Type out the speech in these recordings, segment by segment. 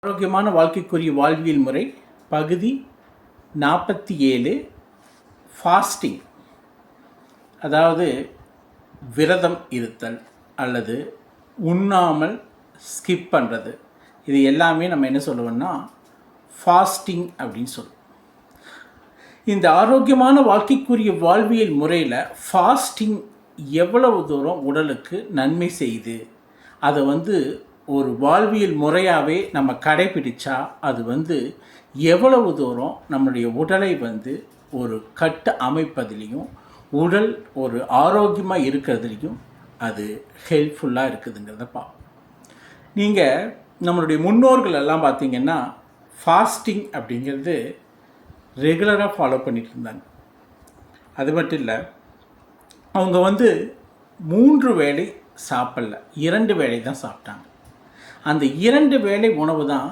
ஆரோக்கியமான வாழ்க்கைக்குரிய வாழ்வியல் முறை பகுதி 47 ஃபாஸ்டிங், அதாவது விரதம் இருத்தல் அல்லது உண்ணாமல் ஸ்கிப் பண்ணுறது. இது எல்லாமே நம்ம என்ன சொல்லுவோம்னா ஃபாஸ்டிங் அப்படின்னு சொல்லுவோம். இந்த ஆரோக்கியமான வாழ்க்கைக்குரிய வாழ்வியல் முறையில் ஃபாஸ்டிங் எவ்வளவு தூரம் உடலுக்கு நன்மை செய்யுது, அதை ஒரு வாழ்வியல் முறையாகவே நம்ம கடைபிடிச்சா அது எவ்வளவு தூரம் நம்முடைய உடலை ஒரு கட்டு அமைப்பதிலையும் உடல் ஒரு ஆரோக்கியமாக இருக்கிறதுலையும் அது ஹெல்ப்ஃபுல்லாக இருக்குதுங்கிறத பார்ப்போம். நீங்கள் நம்மளுடைய முன்னோர்கள் எல்லாம் பார்த்திங்கன்னா ஃபாஸ்டிங் அப்படிங்கிறது ரெகுலராக ஃபாலோ பண்ணிட்டு இருந்தாங்க. அது மட்டும் இல்லை, அவங்க 3 வேளை சாப்பிடல, 2 வேளை தான் சாப்பிட்டாங்க. அந்த 2 வேளை உணவு தான்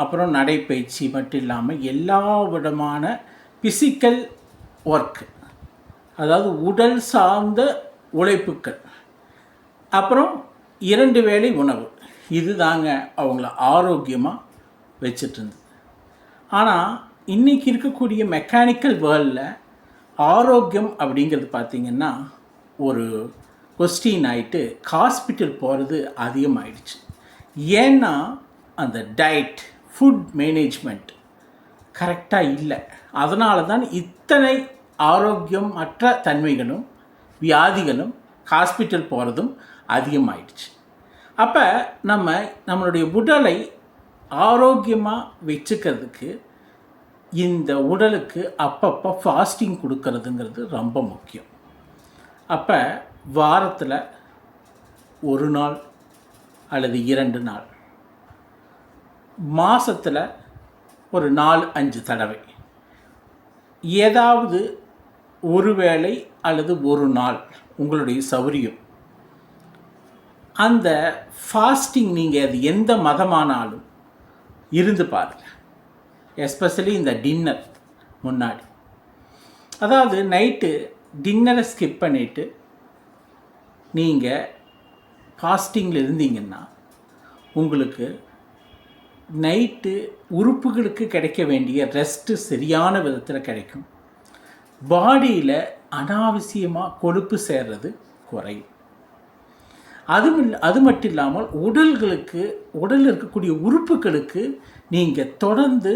அப்புறம் நடைப்பயிற்சி மட்டும் இல்லாமல் எல்லா விதமான ஃபிசிக்கல் ஒர்க்கு, அதாவது உடல் சார்ந்த உழைப்புக்கள், அப்புறம் 2 வேளை உணவு, இது தாங்க அவங்கள ஆரோக்கியமாக வச்சிட்டு இருந்தது. ஆனால் இன்றைக்கி இருக்கக்கூடிய மெக்கானிக்கல் வேர்ல்டில் ஆரோக்கியம் அப்படிங்கிறது பார்த்திங்கன்னா ஒரு கொஸ்டின் ஆகிட்டு ஹாஸ்பிட்டல் போகிறது அதிகமாகிடுச்சு. ஏன்னா அந்த டயட், ஃபுட் மேனேஜ்மெண்ட் கரெக்டாக இல்லை. அதனால தான் இத்தனை ஆரோக்கியம் அற்ற தன்மைகளும் வியாதிகளும் ஹாஸ்பிட்டல் போகிறதும் அதிகமாகிடுச்சு. அப்போ நம்மளுடைய உடலை ஆரோக்கியமாக வச்சுக்கிறதுக்கு இந்த உடலுக்கு அப்பப்போ ஃபாஸ்டிங் கொடுக்கறதுங்கிறது ரொம்ப முக்கியம். அப்போ வாரத்தில் 1 நாள் அல்லது 2 நாள், மாதத்தில் ஒரு 4-5 தடவை, ஏதாவது ஒரு வேளை அல்லது ஒரு நாள் உங்களுடைய சௌரியம். அந்த ஃபாஸ்டிங் நீங்கள் அது எந்த மதமானாலும் இருந்து பாருங்கள். எஸ்பெஷலி இந்த டின்னர் முன்னாடி, அதாவது நைட்டு டின்னரை ஸ்கிப் பண்ணிவிட்டு நீங்கள் ஃபாஸ்டிங்கில் இருந்தீங்கன்னா உங்களுக்கு நைட்டு உறுப்புகளுக்கு கிடைக்க வேண்டிய ரெஸ்ட்டு சரியான விதத்தில் கிடைக்கும். பாடியில் அனாவசியமாக கொழுப்பு சேர்றது குறையும். அது மட்டும் இல்லாமல் உடலில் இருக்கக்கூடிய உறுப்புகளுக்கு நீங்கள் தொடர்ந்து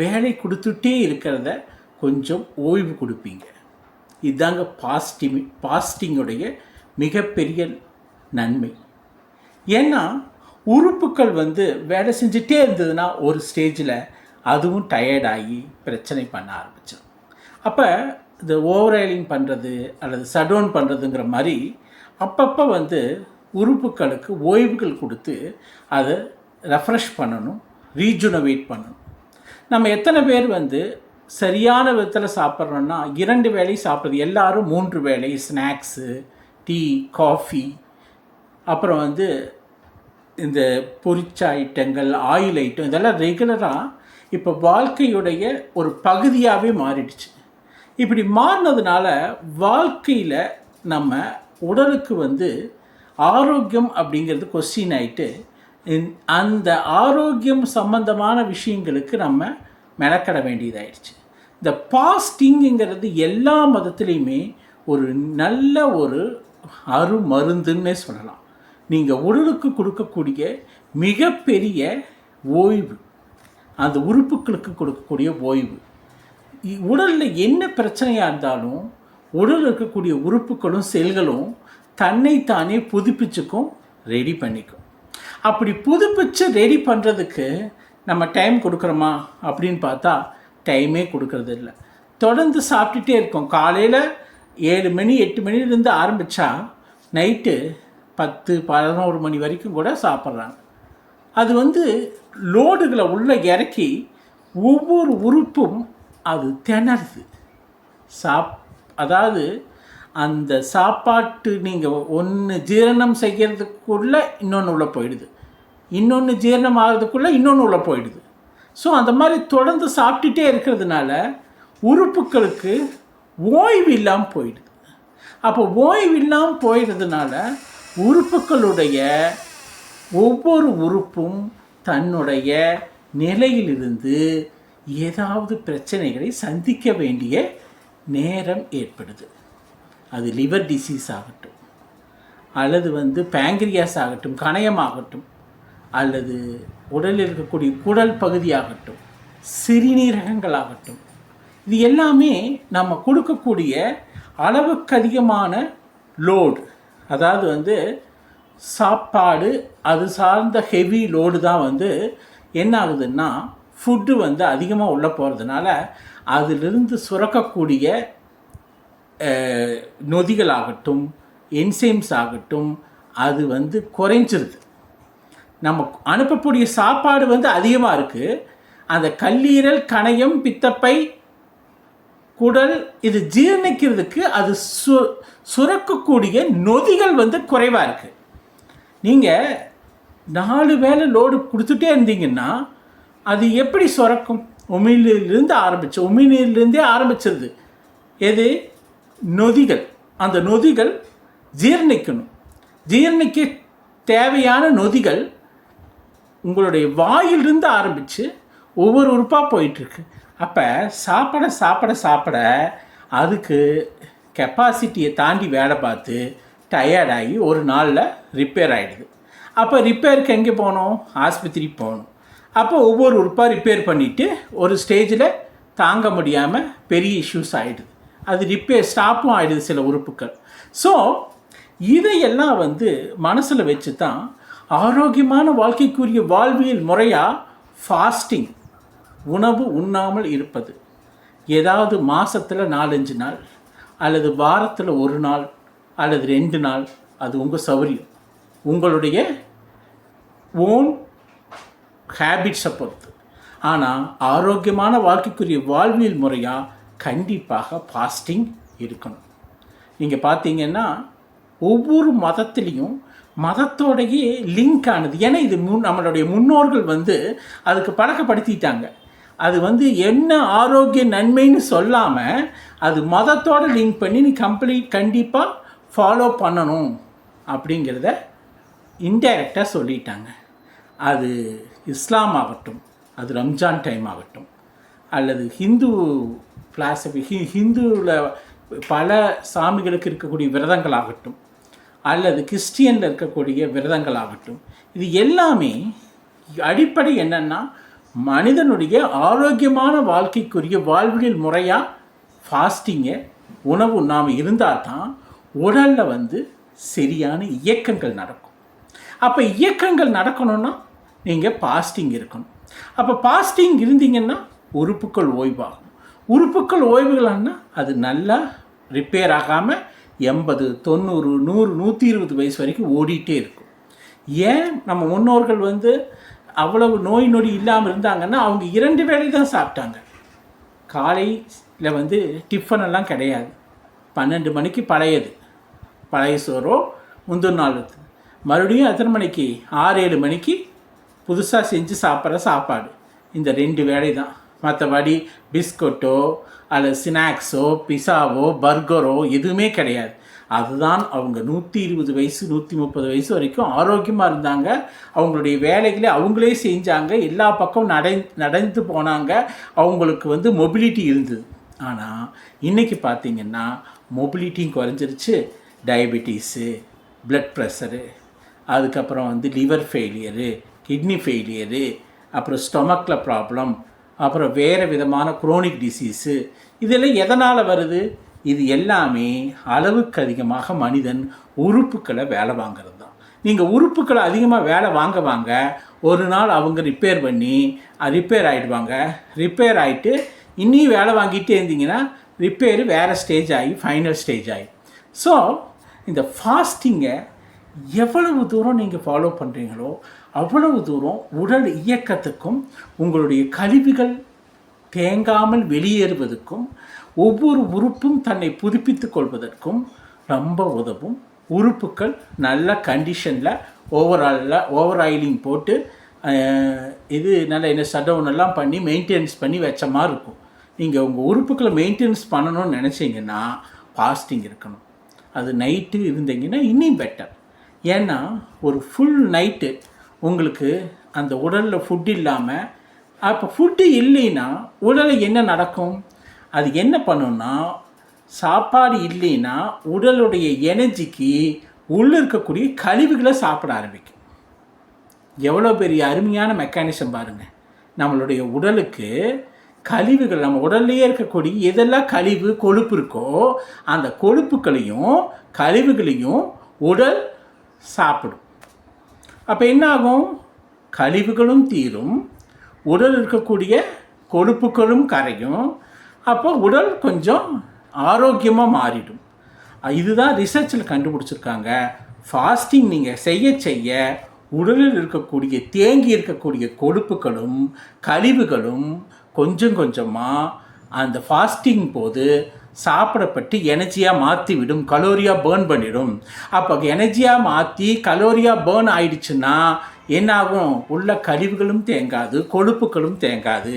வேலை கொடுத்துட்டே இருக்கிறத கொஞ்சம் ஓய்வு கொடுப்பீங்க. இதுதாங்க ஃபாஸ்டிங்குடைய மிகப்பெரிய நன்மை. ஏன்னா உறுப்புகள் வேலை செஞ்சுட்டே இருந்ததுன்னா ஒரு ஸ்டேஜில் அதுவும் டயர்டாகி பிரச்சனை பண்ண ஆரம்பிச்சிடும். அப்போ இந்த ஓவராயிலிங் பண்ணுறது அல்லது ஷட்டவுன் பண்ணுறதுங்கிற மாதிரி அப்பப்போ உறுப்புகளுக்கு ஓய்வுகள் கொடுத்து அதை ரெஃப்ரெஷ் பண்ணணும், ரீஜுனவேட் பண்ணணும். நம்ம எத்தனை பேர் சரியான விதத்தில் சாப்பிட்றோன்னா 2 வேளை சாப்பிட்றது, எல்லாரும் 3 வேளை ஸ்நாக்ஸு, டீ, காஃபி, அப்புறம் இந்த பொரிச்ச ஐட்டங்கள், ஆயில் ஐட்டம், இதெல்லாம் ரெகுலராக இப்போ வாழ்க்கையுடைய ஒரு பகுதியாகவே மாறிடுச்சு. இப்படி மாறினதுனால வாழ்க்கையில் நம்ம உடலுக்கு ஆரோக்கியம் அப்படிங்கிறது கொஸ்டின் ஆகிட்டு அந்த ஆரோக்கியம் சம்பந்தமான விஷயங்களுக்கு நம்ம மெனக்கட வேண்டியதாயிடுச்சு. இந்த ஃபாஸ்டிங்கிறது எல்லா மதத்துலேயுமே ஒரு நல்ல ஒரு அருமருந்துன்னே சொல்லலாம். நீங்கள் உடலுக்கு கொடுக்கக்கூடிய மிகப்பெரிய ஓய்வு, அந்த உறுப்புகளுக்கு கொடுக்கக்கூடிய ஓய்வு. உடலில் என்ன பிரச்சனையாக இருந்தாலும் உடலில் இருக்கக்கூடிய உறுப்புகளும் செல்களும் தன்னைத்தானே புதுப்பிச்சுக்கும், ரெடி பண்ணிக்கும். அப்படி புதுப்பிச்சு ரெடி பண்ணுறதுக்கு நம்ம டைம் கொடுக்குறோமா அப்படின்னு பார்த்தா டைமே கொடுக்கறது இல்லை. தொடர்ந்து சாப்பிட்டுட்டே இருக்கோம். காலையில் 7 மணி 8 மணிலேருந்து ஆரம்பித்தா நைட்டு 10-11 மணி வரைக்கும் கூட சாப்பிட்றாங்க. அது லோடுகளை உள்ளே இறக்கி ஒவ்வொரு உறுப்பும் அது திணறுது. அதாவது அந்த சாப்பாட்டு நீங்கள் ஒன்று ஜீரணம் செய்கிறதுக்குள்ளே இன்னொன்று உள்ளே போயிடுது, இன்னொன்று ஜீரணம் ஆகிறதுக்குள்ளே இன்னொன்று உள்ளே போயிடுது. ஸோ அந்த மாதிரி தொடர்ந்து சாப்பிட்டுட்டே இருக்கிறதுனால உறுப்புகளுக்கு ஓய்வு இல்லாமல் போயிடுது. அப்போ ஓய்வு இல்லாமல் போயிடுறதுனால உறுப்புகளுடைய ஒவ்வொரு உறுப்பும் தன்னுடைய நிலையிலிருந்து ஏதாவது பிரச்சனைகளை சந்திக்க வேண்டிய நேரம் ஏற்படுது. அது லிவர் டிசீஸ் ஆகட்டும், அல்லது பேங்க்ரியாஸ் ஆகட்டும், கணையமாகட்டும், அல்லது உடலில் இருக்கக்கூடிய குடல் பகுதியாகட்டும், சிறுநீரகங்களாகட்டும், இது எல்லாமே நம்ம கொடுக்கக்கூடிய அளவுக்கு அதிகமான லோடு, அதாவது சாப்பாடு அது சார்ந்த ஹெவி லோடு தான் என்ன ஆகுதுன்னா ஃபுட்டு அதிகமாக உள்ளே போகிறதுனால அதிலிருந்து சுரக்கக்கூடிய நொதிகளாகட்டும், என்சைம்ஸ் ஆகட்டும், அது குறைஞ்சிருது. நம்ம அனுப்பக்கூடிய சாப்பாடு அதிகமாக இருக்குது. அந்த கல்லீரல், கணையம், பித்தப்பை, குடல் இது ஜீரணிக்கிறதுக்கு அது சுரக்கக்கூடிய நொதிகள் குறைவாக இருக்குது. நீங்கள் 4 வேளை லோடு கொடுத்துட்டே இருந்தீங்கன்னா அது எப்படி சுரக்கும்? உமிழ்நீர்லேருந்தே ஆரம்பிச்சிருது. எது? நொதிகள். அந்த நொதிகள் ஜீரணிக்கணும். ஜீரணிக்க தேவையான நொதிகள் உங்களுடைய வாயிலிருந்து ஆரம்பித்து ஒவ்வொரு உறுப்பாக போயிட்டுருக்கு. அப்போ சாப்பிட சாப்பிட சாப்பிட அதுக்கு கெப்பாசிட்டியை தாண்டி வேலை பார்த்து டயர்டாகி ஒரு நாளில் ரிப்பேர் ஆகிடுது. அப்போ ரிப்பேருக்கு எங்கே போகணும்? ஆஸ்பத்திரி போகணும். அப்போ ஒவ்வொரு உறுப்பாக ரிப்பேர் பண்ணிவிட்டு ஒரு ஸ்டேஜில் தாங்க முடியாமல் பெரிய இஷ்யூஸ் ஆகிடுது. அது ரிப்பேர் ஸ்டாப்பும் ஆகிடுது சில உறுப்புகள். ஸோ இதையெல்லாம் மனசில் வச்சு தான் ஆரோக்கியமான வாழ்க்கைக்குரிய வாழ்வியல் முறையாக ஃபாஸ்டிங், உணவு உண்ணாமல் இருப்பது, ஏதாவது மாதத்தில் 4-5 நாள் அல்லது வாரத்தில் 1 நாள் அல்லது 2 நாள், அது உங்கள் சௌகரியம், உங்களுடைய ஓன் ஹேபிட்ஸை பொறுத்து. ஆனால் ஆரோக்கியமான வாழ்க்கைக்குரிய வாழ்வியல் முறையாக கண்டிப்பாக ஃபாஸ்டிங் இருக்கணும். நீங்கள் பார்த்தீங்கன்னா ஒவ்வொரு மதத்துலேயும் மதத்தோடையே லிங்க் ஆனது. ஏன்னா இது நம்மளுடைய முன்னோர்கள் அதுக்கு பழக்கப்படுத்திட்டாங்க. அது என்ன ஆரோக்கிய நன்மைன்னு சொல்லாமல் அது மதத்தோடு லிங்க் பண்ணி நீ கண்டிப்பாக ஃபாலோ பண்ணணும் அப்படிங்கிறத இன்டைரக்டாக சொல்லிட்டாங்க. அது இஸ்லாம் ஆகட்டும், அது ரம்ஜான் டைம் ஆகட்டும், அல்லது ஹிந்துவில் பல சாமிகளுக்கு இருக்கக்கூடிய விரதங்கள் ஆகட்டும், அல்லது கிறிஸ்டியனில் இருக்கக்கூடிய விரதங்கள் ஆகட்டும், இது எல்லாமே அடிப்படை என்னென்னா மனிதனுடைய ஆரோக்கியமான வாழ்க்கைக்குரிய வாழ்வியல் முறையாக ஃபாஸ்டிங்கை உணவு நாம் இருந்தால் தான் உடலில் சரியான இயக்கங்கள் நடக்கும். அப்போ இயக்கங்கள் நடக்கணும்னா நீங்கள் ஃபாஸ்டிங் இருக்கணும். அப்போ ஃபாஸ்டிங் இருந்தீங்கன்னா உறுப்புகள் ஓய்வாகும். உறுப்புகள் ஓய்வுகள்னா அது நல்லா ரிப்பேர் ஆகாமல் 80, 90, 100, 120 வயசு வரைக்கும் ஓடிட்டே இருக்கும். ஏன் நம்ம முன்னோர்கள் அவ்வளவு நோய் நொடி இல்லாமல் இருந்தாங்கன்னா அவங்க 2 வேளை தான் சாப்பிட்டாங்க. காலையில் டிஃபன் எல்லாம் கிடையாது. 12 மணிக்கு பழைய சோறோ முந்தின நாள் மறுபடியும் எத்தனை மணிக்கு? 6-7 மணிக்கு புதுசாக செஞ்சு சாப்பிட்ற சாப்பாடு. இந்த 2 வேளை தான். மற்றபடி பிஸ்கட்டோ அல்லது ஸ்நாக்ஸோ பிஸாவோ பர்கரோ எதுவுமே கிடையாது. அதுதான் அவங்க 120 வயசு 130 வயசு வரைக்கும் ஆரோக்கியமாக இருந்தாங்க. அவங்களுடைய வேலைகளை அவங்களே செஞ்சாங்க. எல்லா பக்கம் நடந்து போனாங்க. அவங்களுக்கு மொபிலிட்டி இருந்தது. ஆனால் இன்றைக்கி பார்த்திங்கன்னா மொபிலிட்டியும் குறைஞ்சிருச்சு. டயபெட்டிஸு, பிளட் ப்ரெஷரு, அதுக்கப்புறம் லிவர் ஃபெயிலியரு, கிட்னி ஃபெயிலியரு, அப்புறம் ஸ்டொமக்கில் ப்ராப்ளம், அப்புறம் வேறு விதமான குரோனிக் டிசீஸு, இதெல்லாம் எதனால் வருது? இது எல்லாமே அளவுக்கு அதிகமாக மனிதன் உறுப்புக்களை வேலை வாங்கிறது தான். நீங்கள் உறுப்புக்களை அதிகமாக வேலை வாங்க ஒரு நாள் அவங்க ரிப்பேர் ஆகிடுவாங்க. ரிப்பேர் ஆகிட்டு இன்னும் வேலை வாங்கிட்டே இருந்தீங்கன்னா ரிப்பேரு வேறு ஸ்டேஜ் ஆகி ஃபைனல் ஸ்டேஜ் ஆகி. ஸோ இந்த ஃபாஸ்டிங்கை எவ்வளவு தூரம் நீங்கள் ஃபாலோ பண்ணுறீங்களோ அவ்வளவு தூரம் உடல் இயக்கத்துக்கும் உங்களுடைய கழிவுகள் தேங்காமல் வெளியேறுவதற்கும் ஒவ்வொரு உறுப்பும் தன்னை புதுப்பித்து கொள்வதற்கும் ரொம்ப உதவும். உறுப்புகள் நல்ல கண்டிஷனில் ஓவர் ஆயிலிங் போட்டு இது நல்ல ஷட்டவுன் எல்லாம் பண்ணி மெயின்டெனன்ஸ் பண்ணி வச்ச மாதிரி இருக்கும். நீங்கள் உங்கள் உறுப்புக்களை மெயின்டெனன்ஸ் பண்ணணும்னு நினச்சிங்கன்னா ஃபாஸ்டிங் இருக்கணும். அது நைட்டு இருந்தீங்கன்னா இன்னும் பெட்டர். ஏன்னா ஒரு ஃபுல் நைட்டு உங்களுக்கு அந்த உடலில் ஃபுட் இல்லாமல், அப்போ ஃபுட்டு இல்லைன்னா உடலில் என்ன நடக்கும்? அது என்ன பண்ணுன்னா, சாப்பாடு இல்லைன்னா உடலுடைய எனர்ஜிக்கு உள்ளே இருக்கக்கூடிய கழிவுகளை சாப்பிட ஆரம்பிக்கும். எவ்வளோ பெரிய அருமையான மெக்கானிசம் பாருங்கள். நம்மளுடைய உடலுக்கு கழிவுகள், நம்ம உடல்லையே இருக்கக்கூடிய எதெல்லாம் கழிவு கொழுப்பு இருக்கோ அந்த கொழுப்புகளையும் கழிவுகளையும் உடல் சாப்பிடும். அப்போ என்ன ஆகும்? கழிவுகளும் தீரும், உடல் இருக்கக்கூடிய கொழுப்புகளும் கரையும். அப்போ உடல் கொஞ்சம் ஆரோக்கியமாக மாறிடும். இதுதான் ரிசர்ச்சில் கண்டுபிடிச்சிருக்காங்க. ஃபாஸ்டிங் நீங்கள் செய்ய செய்ய உடலில் இருக்கக்கூடிய தேங்கி இருக்கக்கூடிய கொழுப்புகளும் கழிவுகளும் கொஞ்சம் கொஞ்சமாக அந்த ஃபாஸ்டிங் போது சாப்பிடப்பட்டு எனர்ஜியாக மாற்றிவிடும், கலோரியாக பேர்ன் பண்ணிடும். அப்போ எனர்ஜியாக மாற்றி கலோரியாக பேர்ன் ஆயிடுச்சுன்னா என்னாகும்? உள்ள கழிவுகளும் தேங்காது, கொழுப்புகளும் தேங்காது.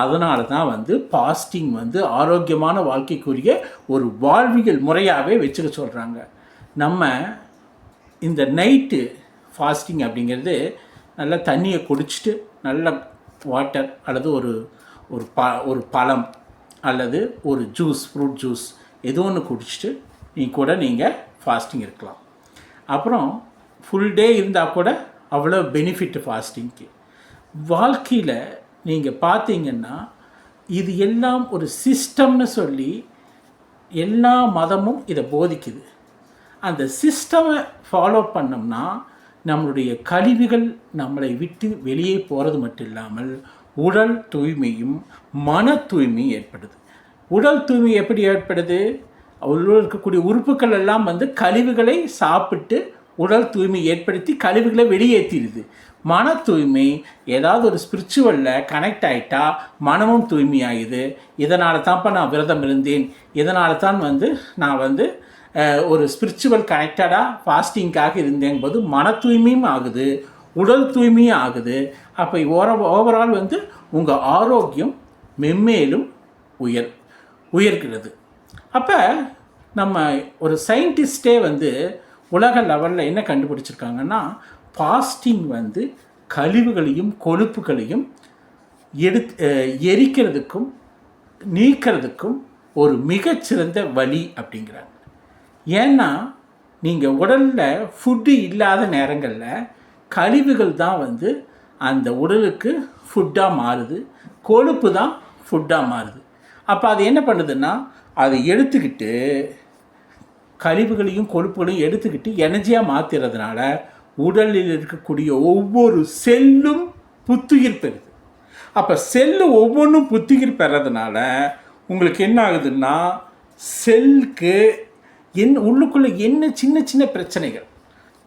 அதனால தான் ஃபாஸ்டிங் ஆரோக்கியமான வாழ்க்கைக்குரிய ஒரு வாழ்வியல் முறையாகவே வச்சுக்க சொல்கிறாங்க. நம்ம இந்த நைட்டு ஃபாஸ்டிங் அப்படிங்கிறது நல்லா தண்ணியை குடிச்சிட்டு, நல்ல வாட்டர் அல்லது ஒரு பழம் அல்லது ஒரு ஜூஸ், ஃப்ரூட் ஜூஸ் ஏதோ ஒன்று குடிச்சிட்டு நீங்கள் ஃபாஸ்டிங் இருக்கலாம். அப்புறம் ஃபுல் டே இருந்தால் கூட அவ்வளோ பெனிஃபிட் ஃபாஸ்டிங்க்கு. வாழ்க்கையில் நீங்கள் பார்த்தீங்கன்னா இது எல்லாம் ஒரு சிஸ்டம்னு சொல்லி எல்லா மதமும் இதை போதிக்குது. அந்த சிஸ்டமை ஃபாலோ பண்ணோம்னா நம்மளுடைய கழிவுகள் நம்மளை விட்டு வெளியே போகிறது மட்டும் இல்லாமல் உடல் தூய்மையும் மன தூய்மையும் ஏற்படுது. உடல் தூய்மை எப்படி ஏற்படுது? உள்ள இருக்கக்கூடிய உறுப்புகள் எல்லாம் கழிவுகளை சாப்பிட்டு உடல் தூய்மை ஏற்படுத்தி கழிவுகளை வெளியேற்றிடுது. மன தூய்மை ஏதாவது ஒரு ஸ்பிரிச்சுவலில் கனெக்ட் ஆகிட்டா மனமும் தூய்மை ஆகுது. இதனால தான்ப்பா நான் விரதம் இருந்தேன், இதனால தான் நான் ஒரு ஸ்பிரிச்சுவல் கனெக்டடாக ஃபாஸ்டிங்காக இருந்தேங்கும்போது மன தூய்மையும் ஆகுது, உடல் தூய்மையும் ஆகுது. அப்போ ஓவரால் உங்கள் ஆரோக்கியம் மென்மேலும் உயர்கிறது. அப்போ நம்ம ஒரு சயின்டிஸ்டே உலக லெவலில் என்ன கண்டுபிடிச்சிருக்காங்கன்னா, ஃபாஸ்டிங் கழிவுகளையும் கொழுப்புகளையும் எரிக்கிறதுக்கும் நீக்கிறதுக்கும் ஒரு மிகச்சிறந்த வழி அப்படிங்கிறாங்க. ஏன்னா நீங்கள் உடலில் ஃபுட்டு இல்லாத நேரங்களில் கழிவுகள் தான் அந்த உடலுக்கு ஃபுட்டாக மாறுது, கொழுப்பு தான் ஃபுட்டாக மாறுது. அப்போ அது என்ன பண்ணுதுன்னா, அதை எடுத்துக்கிட்டு கழிவுகளையும் கொழுப்புகளையும் எடுத்துக்கிட்டு எனர்ஜியாக மாற்றுறதுனால உடலில் இருக்கக்கூடிய ஒவ்வொரு செல்லும் புத்துயிர் பெறுது. அப்போ செல்லு ஒவ்வொன்றும் புத்துயிர் பெறதுனால உங்களுக்கு என்ன ஆகுதுன்னா, செல்லுக்கு உள்ளுக்குள்ளே என்ன சின்ன சின்ன பிரச்சனைகள்,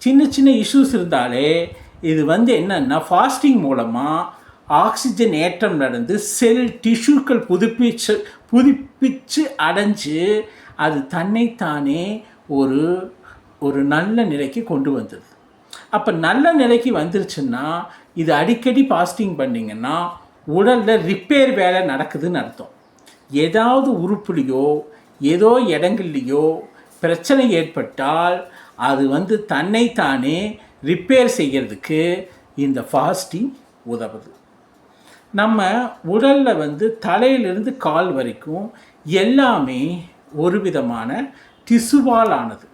சின்ன சின்ன இஷ்யூஸ் இருந்தாலே இது என்னன்னா ஃபாஸ்டிங் மூலமாக ஆக்சிஜன் ஏற்றம் நடந்து செல் டிஷ்யூக்கள் புதுப்பிச்சு அடைஞ்சு அது தன்னைத்தானே ஒரு நல்ல நிலைக்கு கொண்டு வந்தது. அப்போ நல்ல நிலைக்கு வந்துருச்சுன்னா இது அடிக்கடி ஃபாஸ்டிங் பண்ணிங்கன்னா உடலில் ரிப்பேர் வேலை நடக்குதுன்னு அர்த்தம். ஏதாவது உறுப்புலையோ ஏதோ இடங்கள்லையோ பிரச்சனை ஏற்பட்டால் அது தன்னைத்தானே ரிப்பேர் செய்கிறதுக்கு இந்த ஃபாஸ்டிங் உதவுது. நம்ம உடலில் தலையிலிருந்து கால் வரைக்கும் எல்லாமே ஒரு விதமான திசுவால் ஆனது.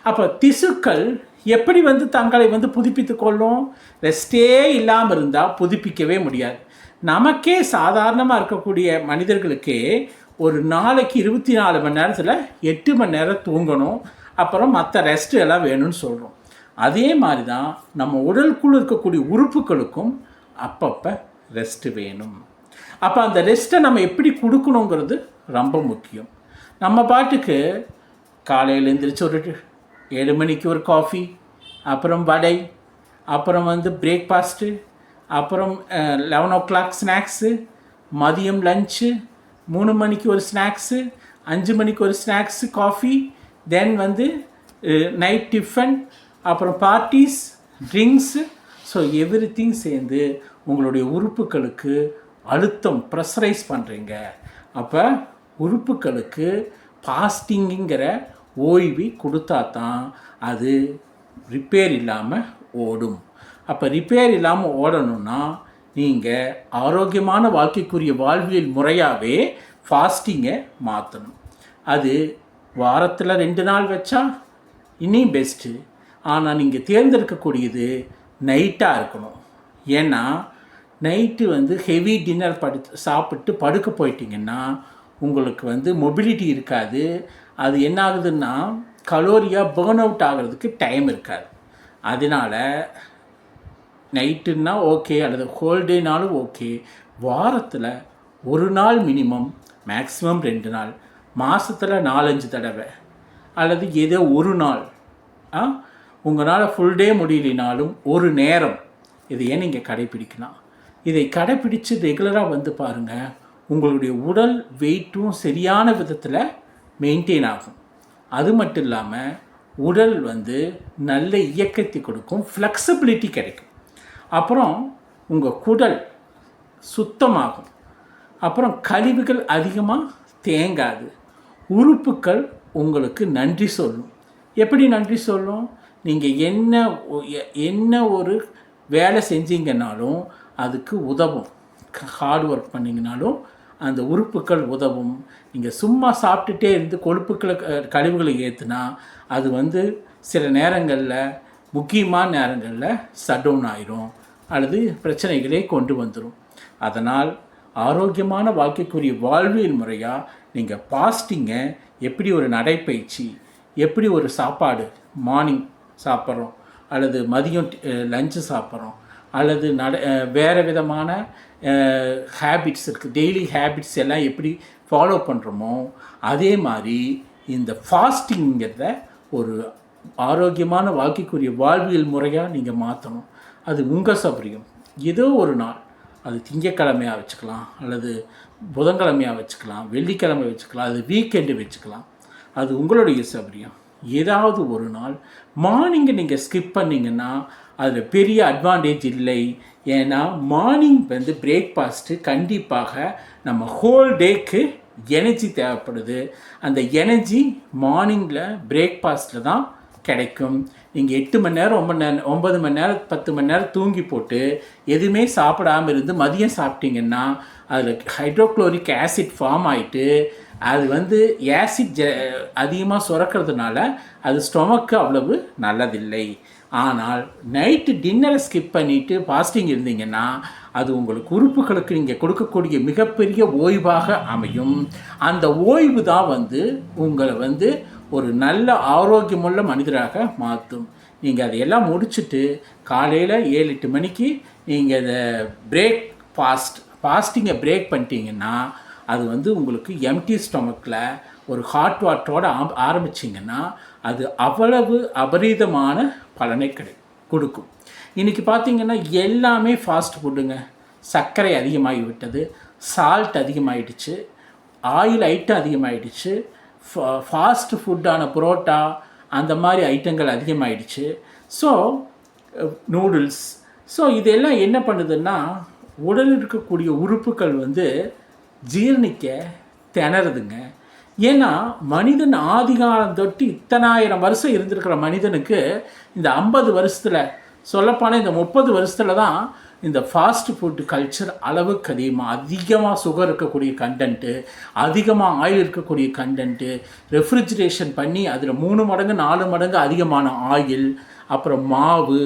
அப்போ திசுக்கள் எப்படி தங்களை புதுப்பித்து கொள்ளும்? ரெஸ்டே இல்லாமல் இருந்தால் புதுப்பிக்கவே முடியாது. நமக்கே சாதாரணமாக இருக்கக்கூடிய மனிதர்களுக்கே ஒரு நாளைக்கு 24 மணி நேரத்தில் 8 மணி நேரம் தூங்கணும், அப்புறம் மற்ற ரெஸ்ட்டு எல்லாம் வேணும்னு சொல்கிறோம். அதே மாதிரி தான் நம்ம உடலுக்குள்ளே இருக்கக்கூடிய உறுப்புகளுக்கும் அப்பப்போ ரெஸ்ட்டு வேணும். அப்போ அந்த ரெஸ்ட்டை நம்ம எப்படி கொடுக்கணுங்கிறது ரொம்ப முக்கியம். நம்ம பாட்டுக்கு காலையில் எழுந்திரிச்சு ஒரு 7 மணிக்கு ஒரு காஃபி, அப்புறம் வடை, அப்புறம் பிரேக்ஃபாஸ்ட்டு, அப்புறம் 11 o'clock ஸ்நாக்ஸு, மதியம் லஞ்சு, 3 மணிக்கு ஒரு ஸ்நாக்ஸு, 5 மணிக்கு ஒரு ஸ்நாக்ஸு காஃபி, தென் நைட் டிஃபன், அப்புறம் பார்ட்டிஸ், ட்ரிங்க்ஸு. ஸோ எவ்ரிதிங் சேர்ந்து உங்களுடைய உறுப்புகளுக்கு அழுத்தம் ப்ரெஷரைஸ் பண்ணுறீங்க. அப்போ உறுப்புகளுக்கு ஃபாஸ்டிங்குங்கிற ஓய்வு கொடுத்தா தான் அது ரிப்பேர் இல்லாமல் ஓடும். அப்போ ரிப்பேர் இல்லாமல் ஓடணும்னா நீங்கள் ஆரோக்கியமான வாழ்க்கைக்குரிய வாழ்வியல் முறையாகவே ஃபாஸ்டிங்கை மாற்றணும். அது வாரத்தில் 2 நாள் வச்சா இன்னும் பெஸ்ட்டு. ஆனால் நீங்கள் தேர்ந்தெடுக்கக்கூடியது நைட்டாக இருக்கணும். ஏன்னா நைட்டு ஹெவி டின்னர் சாப்பிட்டு படுக்க போயிட்டிங்கன்னா உங்களுக்கு மொபிலிட்டி இருக்காது. அது என்ன ஆகுதுன்னா கலோரியாக பேர்ன் அவுட் ஆகிறதுக்கு டைம் இருக்காது. அதனால் நைட்டுன்னா ஓகே, அல்லது ஹோல் டேனாலும் ஓகே. வாரத்தில் 1 நாள் மினிமம், மேக்ஸிமம் 2 நாள், மாதத்தில் 4-5 தடவை, அல்லது ஏதோ ஒரு நாள் உங்களால் ஃபுல் டே முடியலினாலும் ஒரு நேரம் இதையே நீங்கள் கடைப்பிடிக்கலாம். இதை கடைப்பிடித்து ரெகுலராக பாருங்கள், உங்களுடைய உடல் வெயிட்டும் சரியான விதத்தில் மெயின்டைன் ஆகும். அது மட்டும் இல்லாமல் உடல் நல்ல இயக்கத்தை கொடுக்கும், ஃப்ளெக்சிபிலிட்டி கிடைக்கும். அப்புறம் உங்கள் குடல் சுத்தமாகும். அப்புறம் கழிவுகள் அதிகமாக தேங்காது. உறுப்புகள் உங்களுக்கு நன்றி சொல்லும். எப்படி நன்றி சொல்லும்? நீங்கள் என்ன ஒரு வேலை செஞ்சீங்கன்னாலும் அதுக்கு உதவும். ஹார்ட் ஒர்க் பண்ணிங்கனாலும் அந்த உறுப்புகள் உதவும். நீங்கள் சும்மா சாப்பிட்டுட்டே இருந்து கொழுப்புக்களை கழிவுகளை ஏற்றுனா அது சில நேரங்களில், முக்கியமான நேரங்களில் ஷட் டவுன் ஆயிரும், அல்லது பிரச்சனைகளே கொண்டு வந்துடும். அதனால் ஆரோக்கியமான வாழ்க்கைக்குரிய வாழ்வியல் முறையாக நீங்கள் ஃபாஸ்டிங்கை எப்படி ஒரு நடைப்பயிற்சி, எப்படி ஒரு சாப்பாடு மார்னிங் சாப்பிட்றோம், அல்லது மதியம் லஞ்சு சாப்பிட்றோம், அல்லது வேறு விதமான ஹேபிட்ஸ் இருக்குது, டெய்லி ஹேபிட்ஸ் எல்லாம் எப்படி ஃபாலோ பண்ணுறோமோ அதே மாதிரி இந்த ஃபாஸ்டிங்கிறத ஒரு ஆரோக்கியமான வாழ்க்கைக்குரிய வாழ்வியல் முறையாக நீங்கள் மாற்றணும். அது உங்கள் சௌகரியம். ஏதோ ஒரு நாள், அது திங்கக்கிழமையாக வச்சுக்கலாம், அல்லது புதன்கிழமையாக வச்சுக்கலாம், வெள்ளிக்கிழமை வச்சுக்கலாம், அது வீக்கெண்டு வச்சுக்கலாம். அது உங்களுடைய சௌகரியம். ஏதாவது ஒரு நாள் மார்னிங்கை நீங்கள் ஸ்கிப் பண்ணிங்கன்னா அதில் பெரிய அட்வான்டேஜ் இல்லை. ஏன்னா மார்னிங் பிரேக்ஃபாஸ்ட்டு கண்டிப்பாக நம்ம ஹோல் டேக்கு எனர்ஜி தேவைப்படுது. அந்த எனர்ஜி மார்னிங்கில் பிரேக்ஃபாஸ்ட்டில் தான் கிடைக்கும். நீங்கள் 8 மணி நேரம் 9 மணி நேரம் 10 மணி நேரம் தூங்கி போட்டு எதுவுமே சாப்பிடாமல் இருந்து மதியம் சாப்பிட்டீங்கன்னா அதில் ஹைட்ரோக்ளோரிக் ஆசிட் ஃபார்ம் ஆகிட்டு அது ஆசிட் அதிகமாக சுரக்கிறதுனால அது ஸ்டொமக்கு அவ்வளவு நல்லதில்லை. ஆனால் நைட்டு டின்னரை ஸ்கிப் பண்ணிவிட்டு ஃபாஸ்டிங் இருந்தீங்கன்னா அது உங்களுக்கு உறுப்புகளுக்கு நீங்கள் கொடுக்கக்கூடிய மிகப்பெரிய ஓய்வாக அமையும். அந்த ஓய்வு தான் உங்களை ஒரு நல்ல ஆரோக்கியமுள்ள மனிதராக மாற்றும். நீங்கள் அதையெல்லாம் முடிச்சுட்டு காலையில் 7-8 மணிக்கு நீங்கள் இதை ஃபாஸ்டிங்கை பிரேக் பண்ணிட்டீங்கன்னா அது உங்களுக்கு எம்டி ஸ்டொமக்கில் ஒரு ஹாட் வாட்டரோடு ஆரம்பிச்சிங்கன்னா அது அவ்வளவு அபரீதமான பலனை கொடுக்கும். இன்றைக்கி பார்த்திங்கன்னா எல்லாமே ஃபாஸ்ட் ஃபுட்டுங்க. சர்க்கரை அதிகமாகி விட்டது, சால்ட் அதிகமாகிடுச்சு, ஆயில் ஐட்டம் அதிகமாகிடுச்சு, ஃபாஸ்ட் ஃபுட்டான புரோட்டா அந்த மாதிரி ஐட்டங்கள் அதிகமாகிடுச்சு. So noodles. ஸோ இதெல்லாம் என்ன பண்ணுதுன்னா உடலில் இருக்கக்கூடிய உறுப்புகள் ஜீரணிக்க திணறுதுங்க. ஏன்னா மனிதன் ஆதிகாலம் தொட்டு இத்தனாயிரம் வருஷம் இருந்திருக்கிற மனிதனுக்கு இந்த 50 வருஷத்தில், சொல்லப்போனால் இந்த 30 வருஷத்தில் தான் இந்த ஃபாஸ்ட் ஃபுட் கல்ச்சர் அளவுக்கு அதிகமாக சுகர் இருக்கக்கூடிய கண்டென்ட்டு, அதிகமாக ஆயில் இருக்கக்கூடிய கண்டென்ட்டு, ரெஃப்ரிஜிரேஷன் பண்ணி அதில் 3 மடங்கு 4 மடங்கு அதிகமான ஆயில், அப்புறம் மாவு,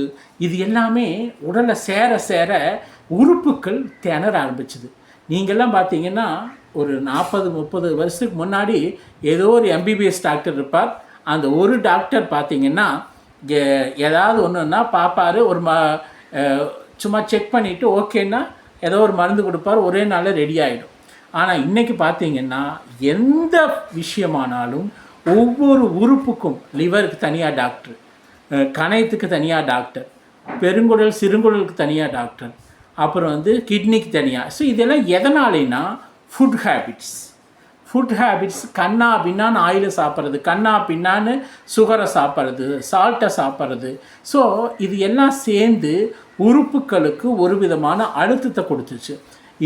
இது எல்லாமே உடலில் சேர சேர உறுப்புகள் திணற ஆரம்பிச்சுது. நீங்கள்லாம் பார்த்தீங்கன்னா ஒரு 40-30 வருஷத்துக்கு முன்னாடி ஏதோ ஒரு எம்பிபிஎஸ் டாக்டர் இருப்பார். அந்த ஒரு டாக்டர் பார்த்தீங்கன்னா ஏதாவது ஒன்றுன்னா பார்ப்பார், ஒரு சும்மா செக் பண்ணிவிட்டு ஓகேன்னா ஏதோ ஒரு மருந்து கொடுப்பார், ஒரே நாளில் ரெடி ஆகிடும். ஆனால் இன்றைக்கி பார்த்தீங்கன்னா எந்த விஷயமானாலும் ஒவ்வொரு உறுப்புக்கும், லிவருக்கு தனியாக டாக்டர், கணையத்துக்கு தனியாக டாக்டர், பெருங்குடல் சிறுங்குடலுக்கு தனியாக டாக்டர், அப்புறம் கிட்னிக்கு தனியாக. ஸோ இதெல்லாம் எதனாலேனா ஃபுட் ஹேபிட்ஸ் கண்ணா பின்னான்னு ஆயிலை சாப்பிட்றது, கண்ணா பின்னான்னு சுகரை சாப்பிட்றது, சால்ட்டை சாப்பிட்றது. ஸோ இது எல்லாம் சேர்ந்து உறுப்புகளுக்கு ஒரு விதமான அழுத்தத்தை கொடுத்துச்சு.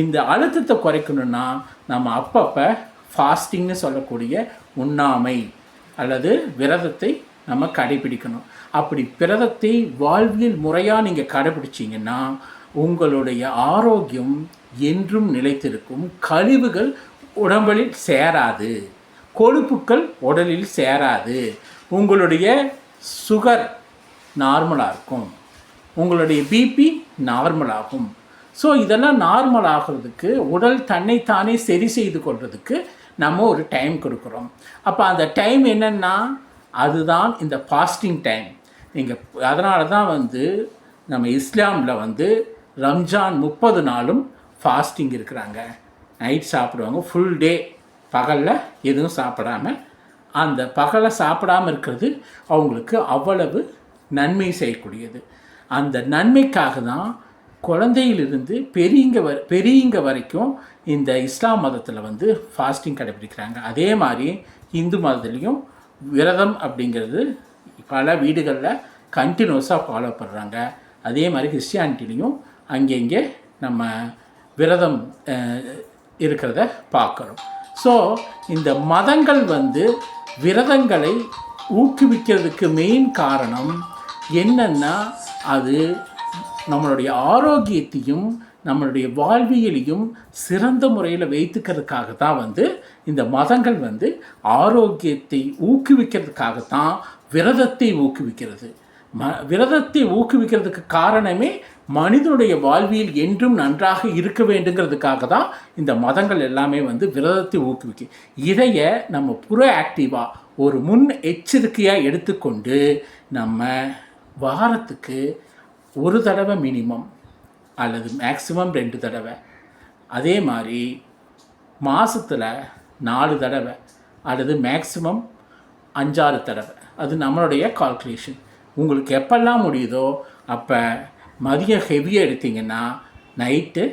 இந்த அழுத்தத்தை குறைக்கணுன்னா நம்ம அப்பப்போ ஃபாஸ்டிங்னு சொல்லக்கூடிய உண்ணாமை அல்லது விரதத்தை நம்ம கடைபிடிக்கணும். அப்படி விரதத்தை வாழ்வியல் முறையாக நீங்கள் கடைபிடிச்சிங்கன்னா உங்களுடைய ஆரோக்கியம் என்றும் நிலைத்திருக்கும். கழிவுகள் உடம்பில் சேராது, கொழுப்புக்கள் உடலில் சேராது, உங்களுடைய சுகர் நார்மலாக இருக்கும், உங்களுடைய பிபி நார்மலாகும். ஸோ இதெல்லாம் நார்மல் ஆகிறதுக்கு உடல் தன்னைத்தானே சரி செய்து கொள்வதுக்கு நம்ம ஒரு டைம் கொடுக்குறோம். அப்போ அந்த டைம் என்னென்னா அதுதான் இந்த ஃபாஸ்டிங் டைம். நீங்கள் அதனால தான் நம்ம இஸ்லாமில் ரம்ஜான் 30 நாளும் ஃபாஸ்டிங் இருக்கிறாங்க. நைட் சாப்பிடுவாங்க, ஃபுல் டே பகலில் எதுவும் சாப்பிடாமல். அந்த பகலை சாப்பிடாமல் இருக்கிறது அவங்களுக்கு அவ்வளவு நன்மை செய்யக்கூடியது. அந்த நன்மைக்காக தான் குழந்தையிலிருந்து பெரியங்க வரைக்கும் இந்த இஸ்லாம் மதத்தில் ஃபாஸ்டிங் கடைபிடிக்கிறாங்க. அதே மாதிரி இந்து மதத்துலேயும் விரதம் அப்படிங்கிறது பல வீடுகளில் கண்டினியூஸாக ஃபாலோ பண்ணுறாங்க. அதே மாதிரி கிறிஸ்டியானிட்டிலையும் அங்கங்கே நம்ம விரதம் இருக்கிறத பார்க்குறோம். ஸோ இந்த மதங்கள் விரதங்களை ஊக்குவிக்கிறதுக்கு மெயின் காரணம் என்னென்னா அது நம்மளுடைய ஆரோக்கியத்தையும் நம்மளுடைய வாழ்வியலையும் சிறந்த முறையில் வைத்துக்கிறதுக்காக தான் இந்த மதங்கள் ஆரோக்கியத்தை ஊக்குவிக்கிறதுக்காகத்தான் விரதத்தை ஊக்குவிக்கிறது. விரதத்தை ஊக்குவிக்கிறதுக்கு காரணமே மனிதனுடைய வாழ்வியல் என்றும் நன்றாக இருக்க வேண்டுங்கிறதுக்காக தான் இந்த மதங்கள் எல்லாமே விரதத்தை ஊக்குவிக்க. இதைய நம்ம ஆக்டிவாக ஒரு முன் எச்சரிக்கையாக எடுத்துக்கொண்டு நம்ம வாரத்துக்கு ஒரு தடவை மினிமம் அல்லது மேக்ஸிமம் 2 தடவை, அதே மாதிரி மாதத்தில் 4 தடவை அல்லது மேக்ஸிமம் 5-6 தடவை, அது நம்மளுடைய கால்குலேஷன். உங்களுக்கு எப்பெல்லாம் முடியுதோ அப்போ மதியம் ஹெவியாக எடுத்திங்கன்னா நைட்டு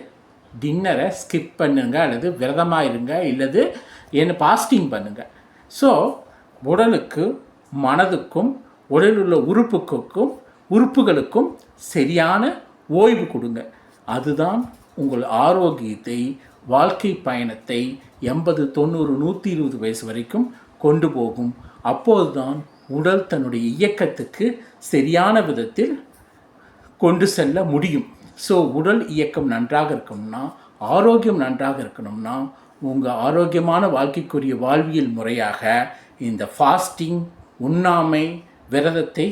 டின்னரை ஸ்கிப் பண்ணுங்க அல்லது விரதமாக இருங்க, இல்லது ஃபாஸ்டிங் பண்ணுங்கள். ஸோ உடலுக்கு மனதுக்கும் உடலில் உள்ள உறுப்புகளுக்கும் சரியான ஓய்வு கொடுங்க. அதுதான் உங்கள் ஆரோக்கியத்தை, வாழ்க்கை பயணத்தை 80, 90, 120 வயசு வரைக்கும் கொண்டு போகும். அப்போது தான் உடல் தன்னுடைய இயக்கத்துக்கு சரியான விதத்தில் கொண்டு செல்ல முடியும். ஸோ உடல் இயக்கம் நன்றாக இருக்கணும்னா, ஆரோக்கியம் நன்றாக இருக்கணும்னா, உங்கள் ஆரோக்கியமான வாழ்க்கைக்குரிய வாழ்வியல் முறையாக இந்த ஃபாஸ்டிங், உண்ணாமை, விரதத்தை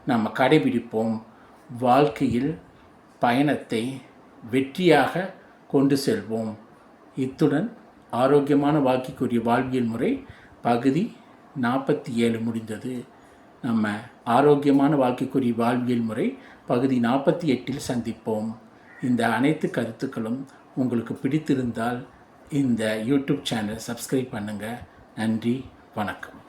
நம்ம கடைபிடிப்போம். வாழ்க்கையில் பயணத்தை வெற்றியாக கொண்டு செல்வோம். இத்துடன் ஆரோக்கியமான வாழ்க்கைக்குரிய வாழ்வியல் முறை பகுதி 47 முடிந்தது. நம்ம ஆரோக்கியமான வாழ்க்கைக்குரிய வாழ்வியல் முறை பகுதி 48 சந்திப்போம். இந்த அனைத்து கருத்துக்களும் உங்களுக்கு பிடித்திருந்தால் இந்த யூடியூப் சேனலை சப்ஸ்கிரைப் பண்ணுங்கள். நன்றி, வணக்கம்.